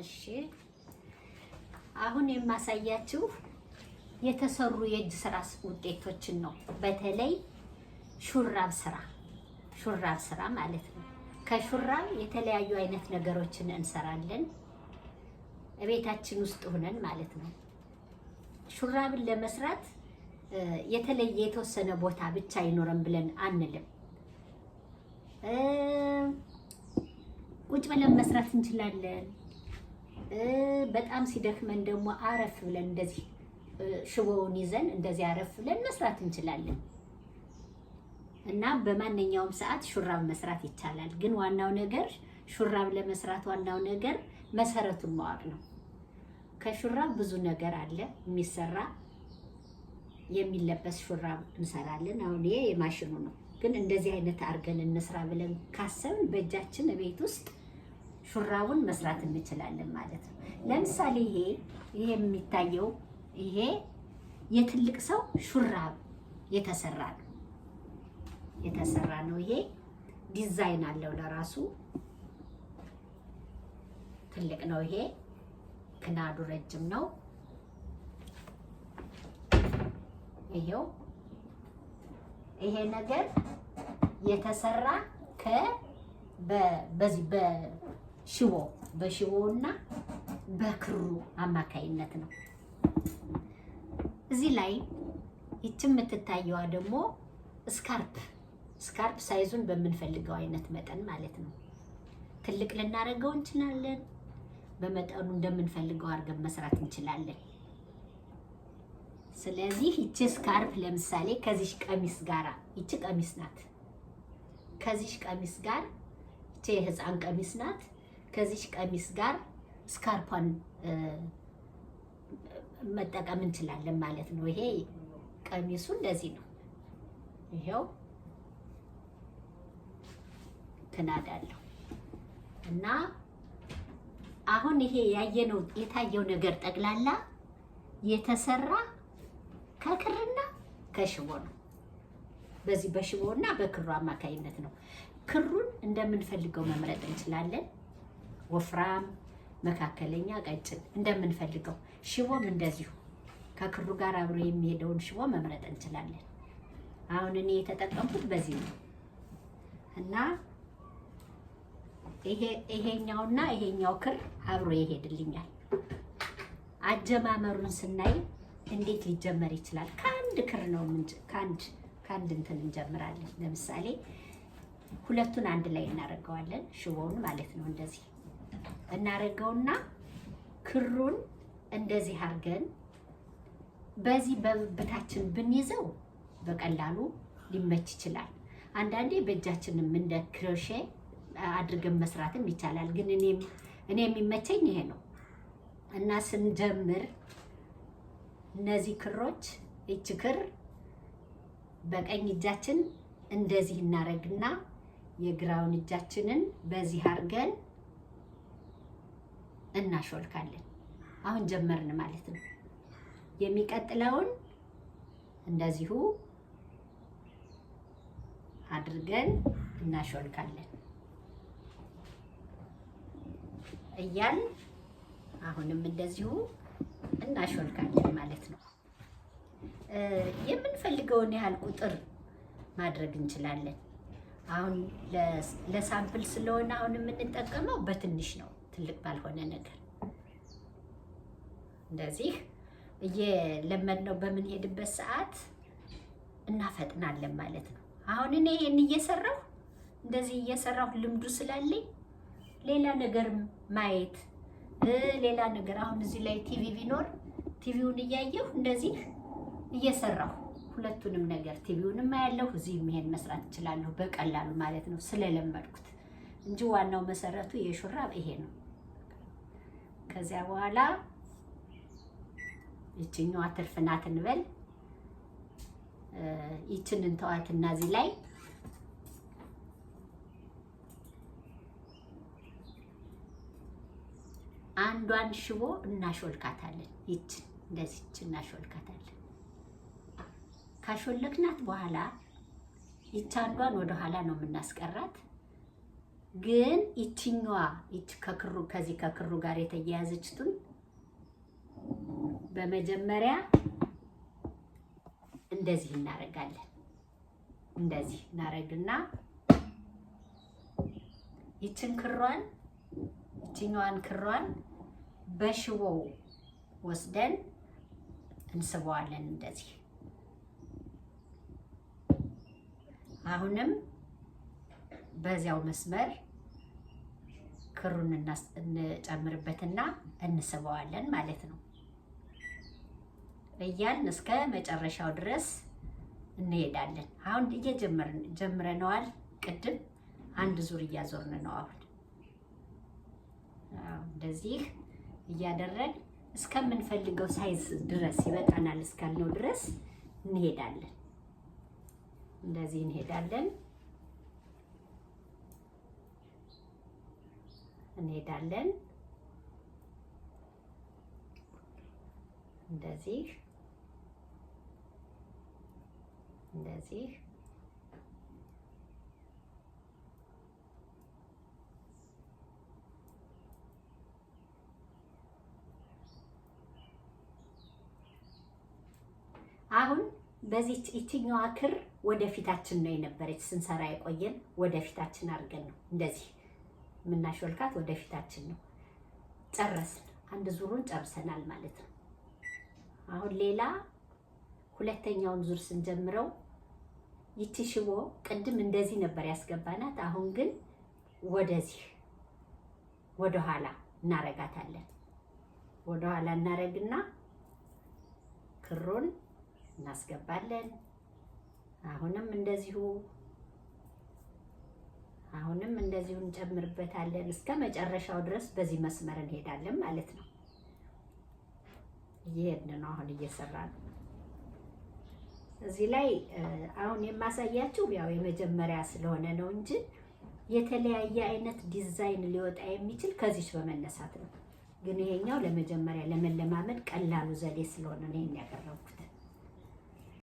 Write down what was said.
እሺ አሁን የማሳያችሁ የተሰሩ የእጅ ስራ ውጤቶችን ነው። በተለይ ሹራብ ስራ ማለት ነው። ከሹራብ የተለያዩ አይነት ነገሮችን እንሰራለን ቤታችን ውስጥ ሆነን ማለት ነው። ሹራብን ለመስራት የተለየ የተወሰነ ቦታ ብቻ አይኖርም ብለን አንልም። ቁጭ ብለን መስራት እንችላለን። በጣም ሲደክመን ደግሞ አረፍ ብለን እንደዚህ ሽቦውን ይዘን እንደዚህ አረፍ ብለን መስራት እንችላለን እና በማንኛውም ሰዓት ሹራብ መስራት ይቻላል። ግን ዋናው ነገር ሹራብ ለመስራት ዋናው ነገር መሰረቱን ማወቅ ነው። ከሹራብ ብዙ ነገር አለ የሚሰራ የሚለበስ ሹራብ እንሰራለን። አሁን ይሄ የማሽኑ ነው። ግን እንደዚህ አይነት አድርገን እንስራ ብለን ካሰብን በእጃችን ቤት ውስጥ ሹራቡን መስራት እንችላለን ማለት ነው። ለምሳሌ ይሄ የሚታየው ይሄ የትልቅ ሰው ሹራብ የተሰራ ነው። ይሄ ዲዛይን አለው ለራሱ ትልቅ ነው። ይሄ ክናዱ ረጅም ነው። ይሄው ይሄ ነገር የተሰራ በዚህ በሽቦና በክሩ አማካይነት ነው። እዚህ ላይ ይቺ የምትታየዋ ደግሞ ስካርፕ ሳይዙን በምንፈልገው አይነት መጠን ማለት ነው። ትልቅ ልናደርገው እንችላለን። በመጠኑ እንደምንፈልገው አድርገን መስራት እንችላለን። ስለዚህ ይቺ ስካርፕ ለምሳሌ ከዚህ ቀሚስ ጋራ ይቺ ቀሚስ ናት። ከዚህ ቀሚስ ጋር ይቺ የህፃን ቀሚስ ናት። ከዚህ ቀሚስ ጋር ስካርፓን መጠቀም እንችላለን ማለት ነው። ይሄ ቀሚሱ እንደዚህ ነው። ይሄው ተናዳለሁ እና አሁን ይሄ የታየው ነገር ጠቅላላ የተሰራ ከክርና ከሽቦ ነው። በዚህ በሽቦና በክሩ አማካይነት ነው። ክሩን እንደምንፈልገው መምረጥ እንችላለን። ወፍራም፣ መካከለኛ፣ ቀጭን እንደምንፈልገው። ሽቦም እንደዚሁ ከክሩ ጋር አብሮ የሚሄደውን ሽቦ መምረጥ እንችላለን። አሁን እኔ የተጠቀምኩት በዚህ ነው እና ይሄኛውና ይሄኛው ክር አብሮ ይሄድልኛል። አጀማመሩን ስናይ እንዴት ሊጀመር ይችላል? ከአንድ ክር ነው ከአንድ እንትን እንጀምራለን። ለምሳሌ ሁለቱን አንድ ላይ እናደርገዋለን። ሽቦውን ማለት ነው። እንደዚህ እናደርገውና ክሩን እንደዚህ አድርገን በዚህ በብታችን ብንይዘው በቀላሉ ሊመች ይችላል። አንዳንዴ በእጃችንም እንደ ክሮሼ አድርገን መስራትም ይቻላል። ግን እኔ የሚመቸኝ ይሄ ነው እና ስንጀምር እነዚህ ክሮች እቺ ክር በቀኝ እጃችን እንደዚህ እናረግና የግራውን እጃችንን በዚህ አድርገን እናሾልካለን። አሁን ጀመርን ማለት ነው። የሚቀጥለውን እንደዚሁ አድርገን እናሾልካለን እያል አሁንም እንደዚሁ እናሾልካለን ማለት ነው። የምንፈልገውን ያህል ቁጥር ማድረግ እንችላለን። አሁን ለሳምፕል ስለሆነ አሁን የምንጠቀመው በትንሽ ነው፣ ትልቅ ባልሆነ ነገር እንደዚህ እየለመድነው በምንሄድበት ሰዓት እናፈጥናለን ማለት ነው። አሁን እኔ ይሄን እየሰራሁ ልምዱ ስላለኝ ሌላ ነገር ማየት ሌላ ነገር አሁን እዚህ ላይ ቲቪ ቢኖር ቲቪውን እያየሁ እንደዚህ እየሰራሁ ሁለቱንም ነገር ቲቪውንም አያለሁ፣ እዚህም ይሄን መስራት እችላለሁ በቀላሉ ማለት ነው ስለለመድኩት እንጂ ዋናው መሰረቱ የሹራብ ይሄ ነው። ከዚያ በኋላ ይችኛዋ ትርፍ ናት እንበል። ይችን እንተዋትና እዚህ ላይ አንዷን ሽቦ እናሾልካታለን። ይችን እንደዚህ እናሾልካታለን። ካሾለክናት በኋላ ይች አንዷን ወደ ኋላ ነው የምናስቀራት። ግን ይችኛዋ ከክሩ ከዚህ ከክሩ ጋር የተያያዘችቱን በመጀመሪያ እንደዚህ እናደርጋለን። እንደዚህ እናደርግና ይችኛዋን ክሯን በሽቦው ወስደን እንስበዋለን እንደዚህ። አሁንም በዚያው መስመር ክሩን እንጨምርበትና እንስበዋለን ማለት ነው። እያልን እስከ መጨረሻው ድረስ እንሄዳለን። አሁን ጀምረነዋል። ቅድም አንድ ዙር እያዞርን ነው። አሁን እንደዚህ እያደረግን እስከምንፈልገው ሳይዝ ድረስ ይበቃናል እስካልነው ድረስ እንሄዳለን። እንደዚህ እንሄዳለን እንደዚህ አሁን በዚህ ይችኛዋ ክር ወደፊታችን ነው የነበረች ስንሰራ የቆየን ወደፊታችን አድርገን ነው እንደዚህ የምናሾልካት ወደፊታችን ነው። ጨረስን። አንድ ዙሩን ጨርሰናል ማለት ነው። አሁን ሌላ ሁለተኛውን ዙር ስንጀምረው ይቺ ሽቦ ቅድም እንደዚህ ነበር ያስገባናት። አሁን ግን ወደዚህ ወደኋላ እናረጋታለን። ወደኋላ እናረግና ክሩን እናስገባለን። አሁንም እንደዚሁ እንጨምርበታለን። እስከ መጨረሻው ድረስ በዚህ መስመር እንሄዳለን ማለት ነው። እየሄድን ነው። አሁን እየሰራን ነው። እዚህ ላይ አሁን የማሳያችሁ ያው የመጀመሪያ ስለሆነ ነው እንጂ የተለያየ አይነት ዲዛይን ሊወጣ የሚችል ከዚች በመነሳት ነው። ግን ይሄኛው ለመጀመሪያ ለመለማመድ ቀላሉ ዘዴ ስለሆነ ነው ይሄን ያቀረብኩት።